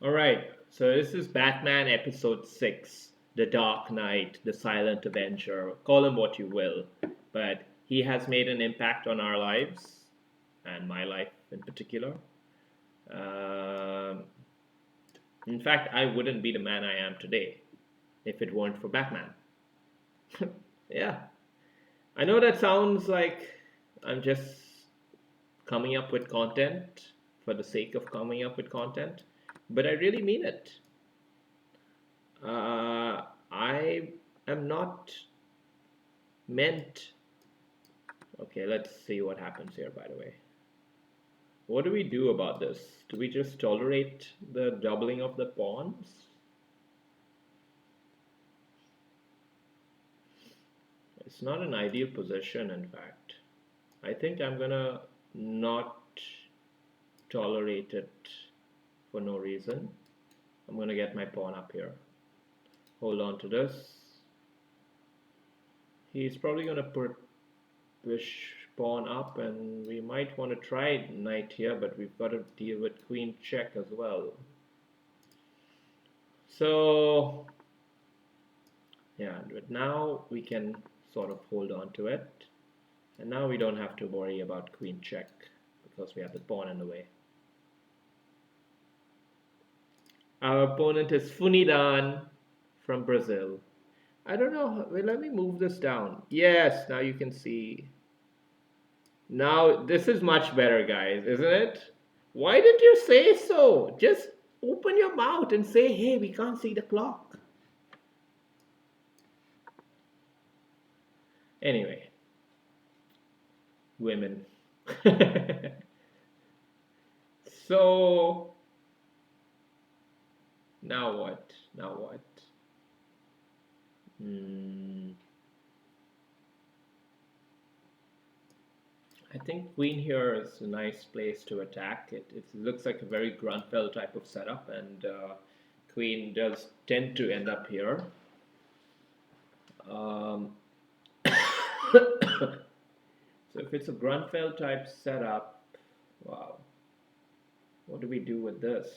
All right, so this is Batman Episode 6, The Dark Knight, The Silent Avenger. Call him what you will, but he has made an impact on our lives, and my life in particular. Um, in fact, I wouldn't be the man I am today if it weren't for Batman. Yeah, I know that sounds like I'm just coming up with content for the sake of coming up with content, but I really mean it. I am not meant. Okay, let's see what happens here, by the way. What do we do about this? Do we just tolerate the doubling of the pawns? It's not an ideal position, in fact. I think I'm gonna not tolerate it for no reason. I'm gonna get my pawn up here. Hold on to this. He's probably gonna put push pawn up, and we might want to try knight here, but we've got to deal with queen check as well. So yeah, but now we can sort of hold on to it, and now we don't have to worry about queen check because we have the pawn in the way. Our opponent is Funidan from Brazil. I don't know. Wait, let me move this down. Yes, now you can see. Now this is much better, guys, isn't it? Why didn't you say so? Just open your mouth and say, hey, we can't see the clock. Anyway, women. So, now what? Now what? Hmm. I think queen here is a nice place to attack. It looks like a very Grunfeld type of setup, and queen does tend to end up here. Um, so if it's a Grunfeld type setup, wow, what do we do with this?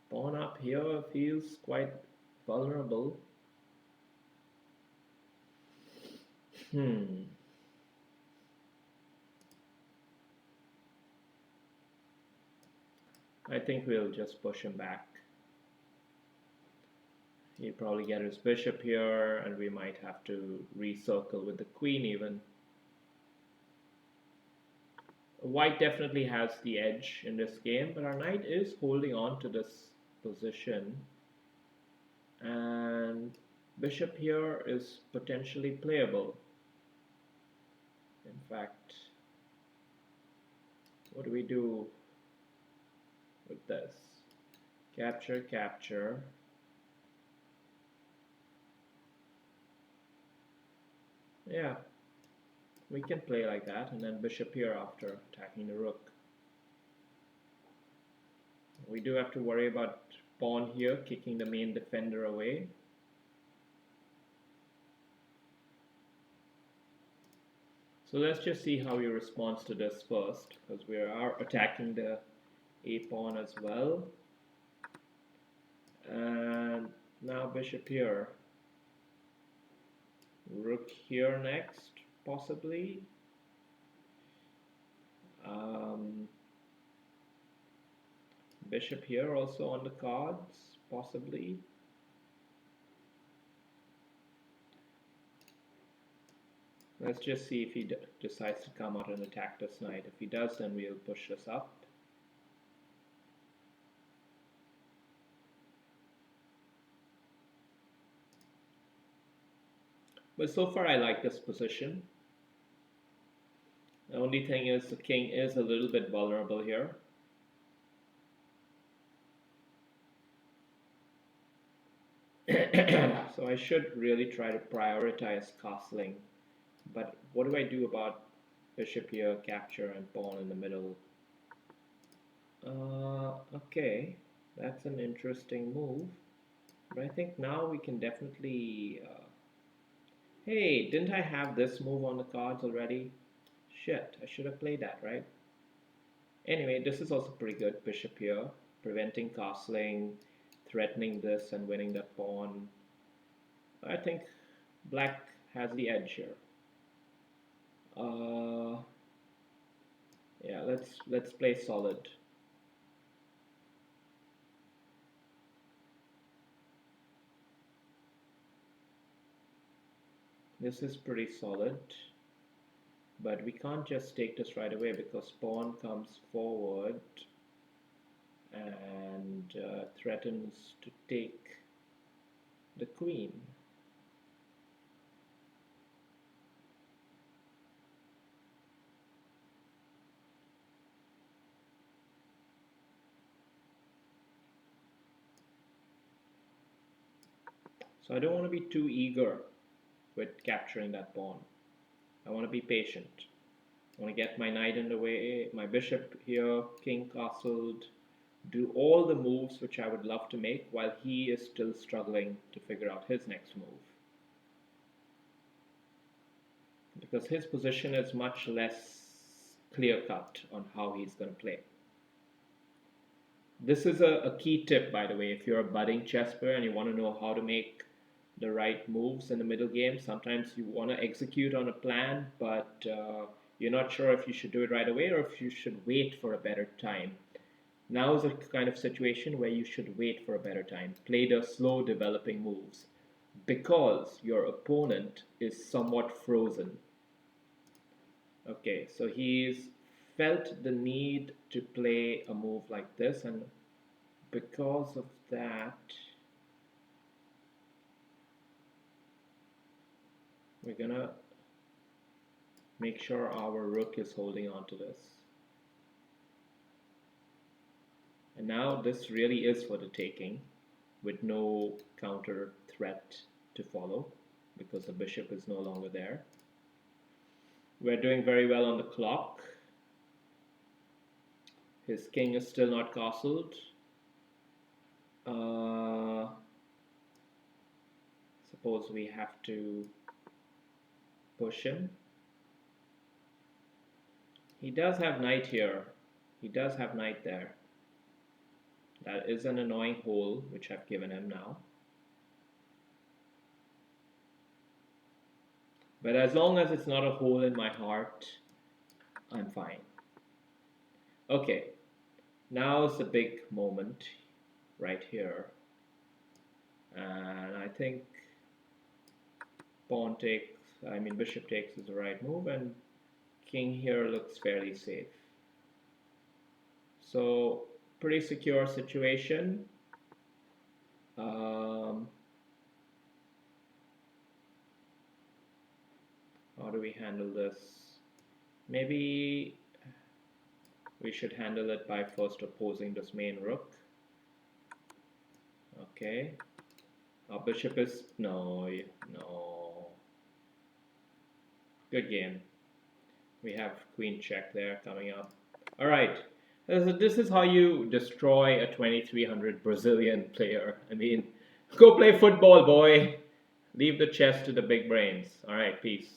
Pawn up here feels quite vulnerable. Hmm. I think we'll just push him back. He'll probably get his bishop here, and we might have to recircle with the queen even. White definitely has the edge in this game, but our knight is holding on to this position. And bishop here is potentially playable. In fact, what do we do with this? Capture, capture. Yeah, we can play like that, and then bishop here after attacking the rook. We do have to worry about pawn here, kicking the main defender away. So let's just see how he responds to this first, because we are attacking the a pawn as well. And now bishop here. Rook here next, possibly. Bishop here also on the cards, possibly. Let's just see if he decides to come out and attack this knight. If he does, then we'll push this up. But so far I like this position. The only thing is the king is a little bit vulnerable here. So I should really try to prioritize castling. But what do I do about bishop here, capture, and pawn in the middle? Okay, that's an interesting move. But I think now we can definitely... Hey, didn't I have this move on the cards already? Shit, I should have played that, right? Anyway, this is also pretty good, bishop here. preventing castling, threatening this and winning that pawn. I think black has the edge here. Uh, yeah, let's play solid. This is pretty solid, but we can't just take this right away because pawn comes forward and threatens to take the queen. So I don't want to be too eager with capturing that pawn. I want to be patient. I want to get my knight in the way, my bishop here, king castled, do all the moves which I would love to make while he is still struggling to figure out his next move. Because his position is much less clear cut on how he's going to play. This is a key tip, by the way, if you're a budding chess player and you want to know how to make the right moves in the middle game. Sometimes you want to execute on a plan, but you're not sure if you should do it right away or if you should wait for a better time. Now is a kind of situation where you should wait for a better time. Play the slow developing moves because your opponent is somewhat frozen. Okay, so he's felt the need to play a move like this, and because of that, we're gonna make sure our rook is holding on to this. And now this really is for the taking with no counter threat to follow because the bishop is no longer there. We're doing very well on the clock. His king is still not castled. Suppose we have to push him. He does have knight here. He does have knight there. That is an annoying hole which I've given him now. But as long as it's not a hole in my heart, I'm fine. Okay, now is the big moment right here. And I think bishop takes is the right move, and king here looks fairly safe. So pretty secure situation. How do we handle this? Maybe we should handle it by first opposing this main rook. Okay. Our bishop is no. Good game. We have queen check there coming up. All right. This is how you destroy a 2300 Brazilian player. I mean, go play football, boy. Leave the chess to the big brains. All right, peace.